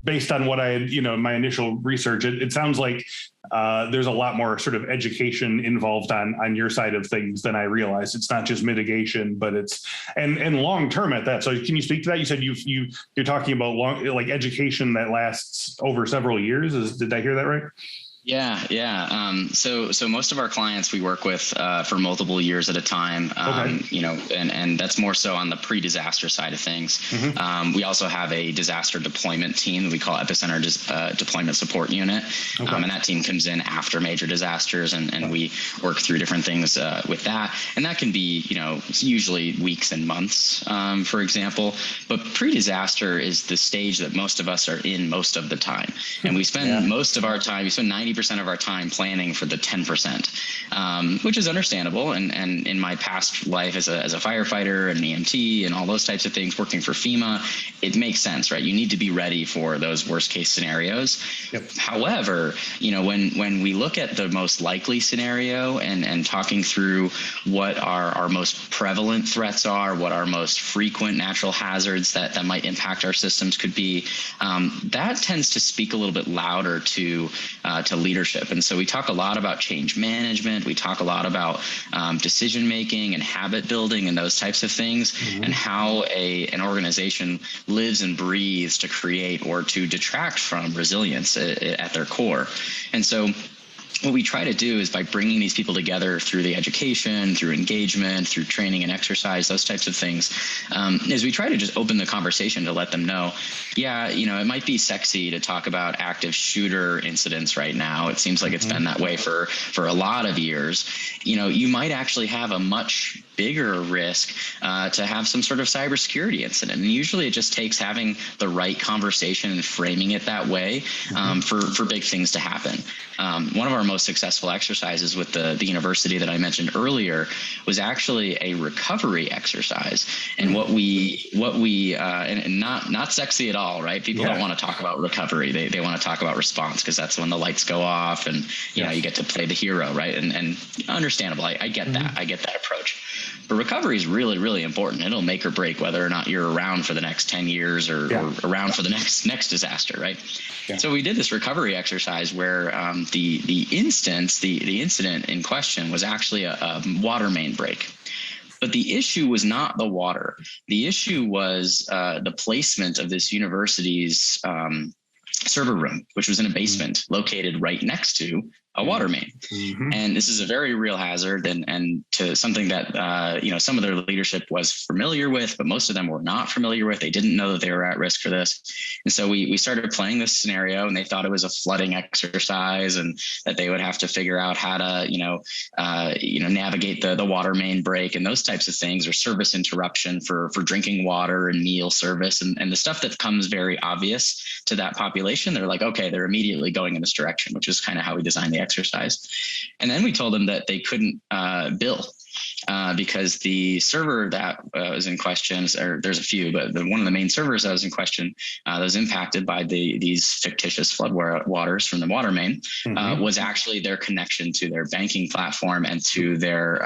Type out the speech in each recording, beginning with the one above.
based on what I had, in my initial research, it sounds like there's a lot more sort of education involved on your side of things than I realized. It's not just mitigation, but it's and long term at that. So can you speak to that? You said you're talking about like education that lasts over several years. Did I hear that right? Yeah. So most of our clients we work with for multiple years at a time, and that's more so on the pre-disaster side of things. Mm-hmm. We also have a disaster deployment team that we call Epicenter Deployment Support Unit. Okay. And that team comes in after major disasters and we work through different things with that. And that can be, it's usually weeks and months, for example. But pre-disaster is the stage that most of us are in most of the time. And we spend most of our time, we spend 90% of our time planning for the 10%, which is understandable. And in my past life as a firefighter and an EMT and all those types of things, working for FEMA, it makes sense, right? You need to be ready for those worst case scenarios. Yep. However, when we look at the most likely scenario and talking through what our most prevalent threats are, what our most frequent natural hazards that might impact our systems could be, that tends to speak a little bit louder to leadership. And so we talk a lot about change management. We talk a lot about decision making and habit building and those types of things, mm-hmm. and how an organization lives and breathes to create or to detract from resilience at their core. And so what we try to do is by bringing these people together through the education, through engagement, through training and exercise, those types of things, is we try to just open the conversation to let them know, it might be sexy to talk about active shooter incidents right now. It seems like it's been that way for a lot of years. You might actually have a much bigger risk to have some sort of cybersecurity incident. And usually it just takes having the right conversation and framing it that way for big things to happen. One of our most successful exercises with the university that I mentioned earlier was actually a recovery exercise. And what we and not sexy at all, right? People don't want to talk about recovery. They want to talk about response because that's when the lights go off and you get to play the hero, right? And understandable. I get that. I get that approach. But recovery is really, really important. It'll make or break whether or not you're around for the next 10 years or around for the next disaster, right? Yeah. So we did this recovery exercise where the incident in question was actually a water main break. But the issue was not the water. The issue was the placement of this university's server room, which was in a basement located right next to a water main. Mm-hmm. And this is a very real hazard and to something that, some of their leadership was familiar with, but most of them were not familiar with. They didn't know that they were at risk for this. And so we started playing this scenario and they thought it was a flooding exercise and that they would have to figure out how to, navigate the water main break and those types of things, or service interruption for drinking water and meal service and the stuff that comes very obvious to that population. They're like, okay, they're immediately going in this direction, which is kind of how we designed the exercise. And then we told them that they couldn't bill because the server that was in question, or there's a few, but one of the main servers that was in question that was impacted by these fictitious flood waters from the water main was actually their connection to their banking platform and to their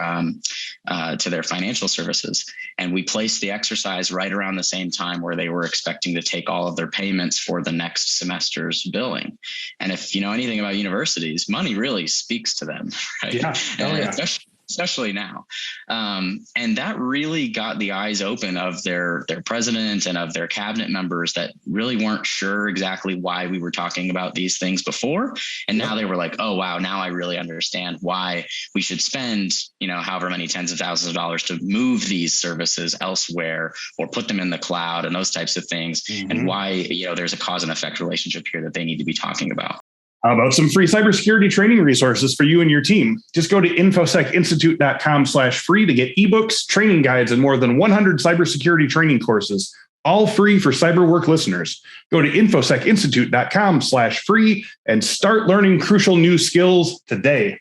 financial services. And we placed the exercise right around the same time where they were expecting to take all of their payments for the next semester's billing. And if you know anything about universities, money really speaks to them, right? Yeah. Especially now. And that really got the eyes open of their president and of their cabinet members that really weren't sure exactly why we were talking about these things before. And now they were like, oh, wow, now I really understand why we should spend, however many tens of thousands of dollars to move these services elsewhere or put them in the cloud and those types of things. And why, there's a cause and effect relationship here that they need to be talking about. How about some free cybersecurity training resources for you and your team? Just go to infosecinstitute.com/free to get ebooks, training guides, and more than 100 cybersecurity training courses, all free for CyberWork listeners. Go to infosecinstitute.com/free and start learning crucial new skills today.